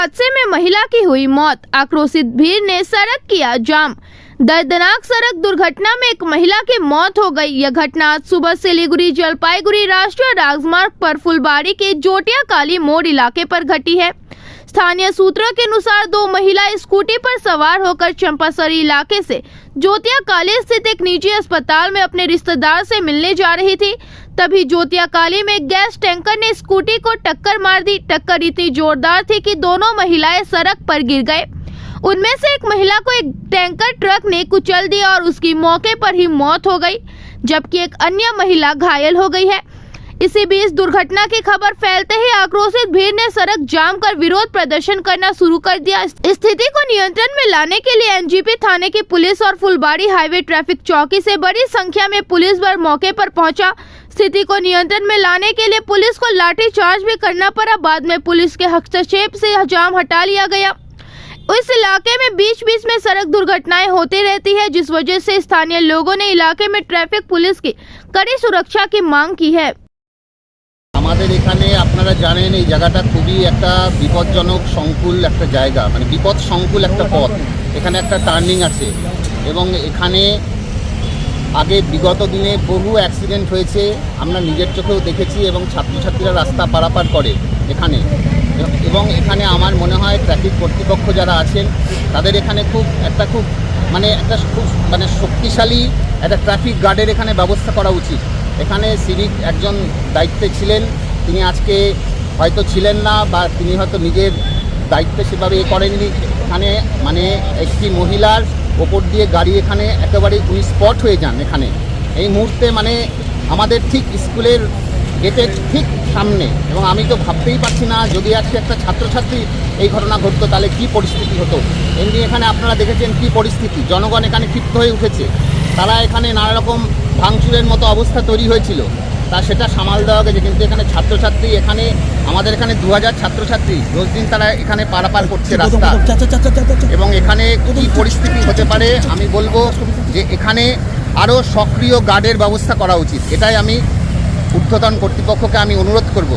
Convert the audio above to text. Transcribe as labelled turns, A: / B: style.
A: हादसे में महिला की हुई मौत, आक्रोशित भीड़ ने सड़क किया जाम। दर्दनाक सड़क दुर्घटना में एक महिला की मौत हो गई। यह घटना आज सुबह सिलीगुड़ी जलपाईगुड़ी राष्ट्रीय राजमार्ग पर फुलबाड़ी के जोटिया काली मोड़ इलाके पर घटी है। स्थानीय सूत्रों के अनुसार दो महिला स्कूटी पर सवार होकर चंपासरी इलाके से जोतिया काली स्थित एक निजी अस्पताल में अपने रिश्तेदार से मिलने जा रही थी। तभी जोतिया काली में गैस टैंकर ने स्कूटी को टक्कर मार दी। टक्कर इतनी जोरदार थी कि दोनों महिलाएं सड़क पर गिर गए। उनमें से एक महिला को एक टैंकर ट्रक ने कुचल दिया और उसकी मौके पर ही मौत हो गई, जबकि एक अन्य महिला घायल हो गई है। इसी बीच दुर्घटना की खबर फैलते ही आक्रोशित भीड़ ने सड़क जाम कर विरोध प्रदर्शन करना शुरू कर दिया। स्थिति को नियंत्रण में लाने के लिए एनजीपी थाने की पुलिस और फुलबाड़ी हाईवे ट्रैफिक चौकी से बड़ी संख्या में पुलिस बल मौके पर पहुंचा। स्थिति को नियंत्रण में लाने के लिए पुलिस को लाठी चार्ज भी करना पड़ा। बाद में पुलिस के हस्तक्षेप से जाम हटा लिया गया। इस इलाके में बीच बीच में सड़क दुर्घटनाएं होती रहती है, जिस वजह से स्थानीय लोगों ने इलाके में ट्रैफिक पुलिस की कड़ी सुरक्षा की मांग की है।
B: আমাদের এখানে আপনারা জানেন এই জায়গাটা খুবই একটা বিপজ্জনক সংকুল একটা জায়গা, মানে বিপদ সংকুল একটা পথ। এখানে একটা টার্নিং আছে এবং এখানে আগে বিগত দিনে বহু অ্যাক্সিডেন্ট হয়েছে, আমরা নিজের চোখেও দেখেছি এবং ছাত্রছাত্রীরা রাস্তা পারাপার করে এখানে। এবং এখানে আমার মনে হয় ট্রাফিক কর্তৃপক্ষ যারা আছেন তাদের এখানে খুব শক্তিশালী একটা ট্রাফিক গার্ডের এখানে ব্যবস্থা করা উচিত। এখানে সিভিক একজন দায়িত্বে ছিলেন, তিনি আজকে হয়তো ছিলেন না বা তিনি হয়তো নিজের দায়িত্বে সেভাবে করেননি। এখানে একটি মহিলার ওপর দিয়ে গাড়ি এখানে একেবারে স্পট হয়ে যান এখানে এই মুহূর্তে, আমাদের ঠিক স্কুলের গেটের ঠিক সামনে। এবং আমি তো ভাবতেই পারছি না যদি আজকে একটা ছাত্রছাত্রী এই ঘটনা ঘটতো তাহলে কি পরিস্থিতি হতো। এমনি এখানে আপনারা দেখেছেন কি পরিস্থিতি, জনগণ এখানে ক্ষিপ্ত হয়ে উঠেছে। তারা এখানে নানা রকম ভাঙচুরের মতো অবস্থা তৈরি হয়েছিল, তা সেটা সামাল দেওয়া গেছে। কিন্তু এখানে ছাত্রছাত্রী, এখানে আমাদের এখানে 2000 ছাত্রছাত্রী রোজ দিন তারা এখানে পারাপার করছে রাস্তা। এবং এখানে কী পরিস্থিতি হতে পারে আমি বলবো যে এখানে আরও সক্রিয় গার্ডের ব্যবস্থা করা উচিত। এটাই আমি ঊর্ধ্বতন কর্তৃপক্ষকে আমি অনুরোধ করব।